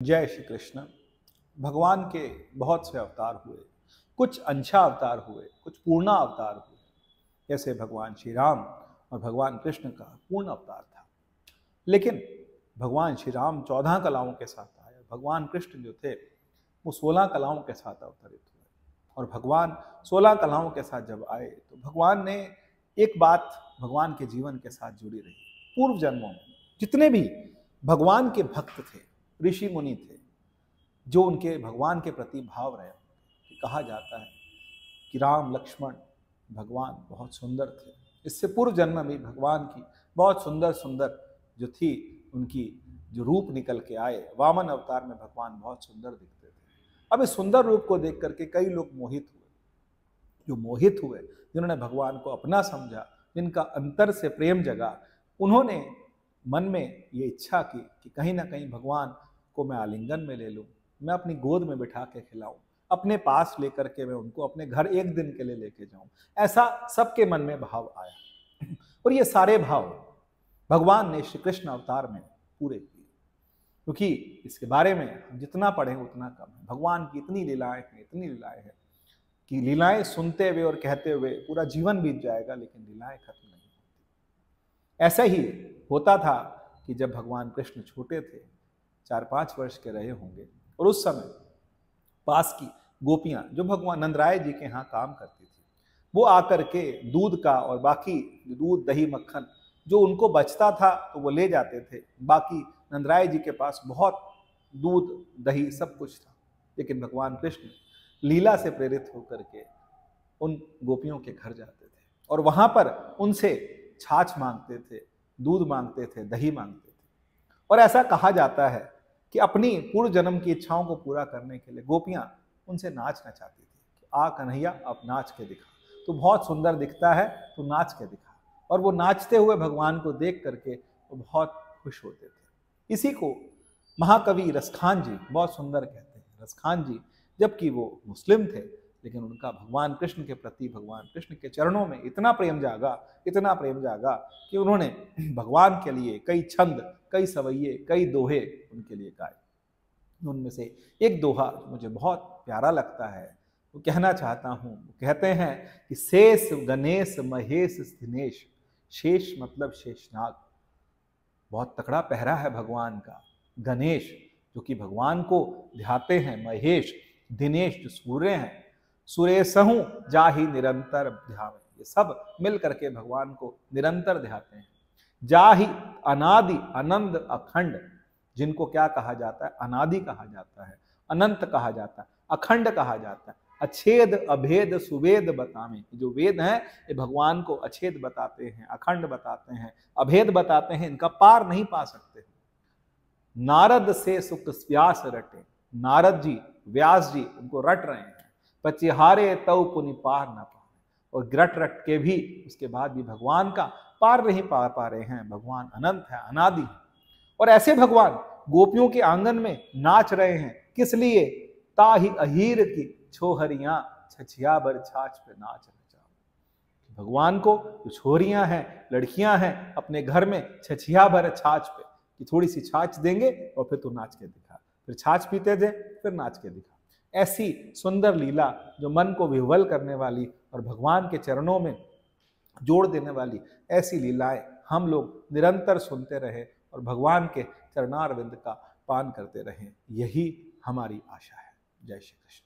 जय श्री कृष्ण। भगवान के बहुत से अवतार हुए, कुछ अंशा अवतार हुए, कुछ पूर्णा अवतार हुए। जैसे भगवान श्री राम और भगवान कृष्ण का पूर्ण अवतार था, लेकिन भगवान श्री राम 14 कलाओं के साथ आए। भगवान कृष्ण जो थे वो 16 कलाओं के साथ अवतरित हुए। और भगवान 16 कलाओं के साथ जब आए तो भगवान ने एक बात भगवान के जीवन के साथ जुड़ी रही। पूर्व जन्मों में जितने भी भगवान के भक्त थे, ऋषि मुनि थे, जो उनके भगवान के प्रति भाव रहे, कहा जाता है कि राम लक्ष्मण भगवान बहुत सुंदर थे। इससे पूर्व जन्म में भगवान की बहुत सुंदर सुंदर जो थी उनकी जो रूप निकल के आए, वामन अवतार में भगवान बहुत सुंदर दिखते थे। अब इस सुंदर रूप को देख करके कई लोग मोहित हुए। जो मोहित हुए, जिन्होंने भगवान को अपना समझा, जिनका अंतर से प्रेम जगा, उन्होंने मन में ये इच्छा की कि कहीं ना कहीं भगवान को मैं आलिंगन में ले लूं, मैं अपनी गोद में बिठा के खिलाऊं, अपने पास लेकर के मैं उनको अपने घर एक दिन के लिए लेके जाऊं। ऐसा सबके मन में भाव आया और ये सारे भाव भगवान ने श्री कृष्ण अवतार में पूरे किए। क्योंकि इसके बारे में हम जितना पढ़ें उतना कम है। भगवान की इतनी लीलाएं हैं, इतनी लीलाएं हैं कि लीलाएं सुनते हुए और कहते हुए पूरा जीवन बीत जाएगा, लेकिन लीलाएं खत्म नहीं होती। ऐसा ही होता था कि जब भगवान कृष्ण छोटे थे, 4-5 वर्ष के रहे होंगे, और उस समय पास की गोपियां जो भगवान नंदराय जी के यहाँ काम करती थी, वो आकर के दूध का और बाकी दूध दही मक्खन जो उनको बचता था तो वो ले जाते थे। बाकी नंदराय जी के पास बहुत दूध दही सब कुछ था, लेकिन भगवान कृष्ण लीला से प्रेरित होकर के उन गोपियों के घर जाते थे और वहां पर उनसे छाछ मांगते थे, दूध मांगते थे, दही मांगते थे। और ऐसा कहा जाता है कि अपनी पूर्व जन्म की इच्छाओं को पूरा करने के लिए गोपियां उनसे नाचना चाहती थी कि आ कन्हैया अब नाच के दिखा, तो बहुत सुंदर दिखता है, तो नाच के दिखा। और वो नाचते हुए भगवान को देख करके वो बहुत खुश होते थे। इसी को महाकवि रसखान जी बहुत सुंदर कहते हैं। रसखान जी जबकि वो मुस्लिम थे, लेकिन उनका भगवान कृष्ण के प्रति, भगवान कृष्ण के चरणों में इतना प्रेम जागा, इतना प्रेम जागा कि उन्होंने भगवान के लिए कई छंद, कई सवैये, कई दोहे उनके लिए गाए। उनमें से एक दोहा मुझे बहुत प्यारा लगता है, वो कहना चाहता हूँ। कहते हैं कि शेष गणेश महेश दिनेश, शेष मतलब शेषनाग, बहुत तकड़ा पहरा है भगवान का। गणेश जो कि भगवान को ध्याते हैं, महेश दिनेश जो सूर्य हैं, सुरेशहु जाहि निरंतर ध्यावे, ये सब मिल करके भगवान को निरंतर ध्याते हैं। जाहि अनादि अनंत अखंड, जिनको क्या कहा जाता है, अनादि कहा जाता है, अनंत कहा जाता है, अखंड कहा जाता है। अछेद अभेद सुवेद बतावे, जो वेद हैं ये भगवान को अछेद बताते हैं, अखंड बताते हैं, अभेद बताते हैं, इनका पार नहीं पा सकते। नारद से सुख व्यास रटे, नारद जी व्यास जी उनको रट रहे हैं। पचिहारे तव पुनि पार न पाए, और रट रट के भी उसके बाद भी भगवान का पार नहीं पा रहे हैं। भगवान अनंत है, अनादि है। और ऐसे भगवान गोपियों के आंगन में नाच रहे हैं, किस लिए? ताहि अहीर की छोहरियां छछिया बर छाछ पे नाच नचाओ। भगवान को जो छोरियां हैं, लड़कियां हैं, अपने घर में छछिया भर छाछ पे कि थोड़ी सी छाछ देंगे और फिर तू नाच के दिखा, फिर छाछ पीते थे, फिर नाच के दिखा। ऐसी सुंदर लीला जो मन को विह्वल करने वाली और भगवान के चरणों में जोड़ देने वाली, ऐसी लीलाएं हम लोग निरंतर सुनते रहे और भगवान के चरणारविंद का पान करते रहें, यही हमारी आशा है। जय श्री कृष्ण।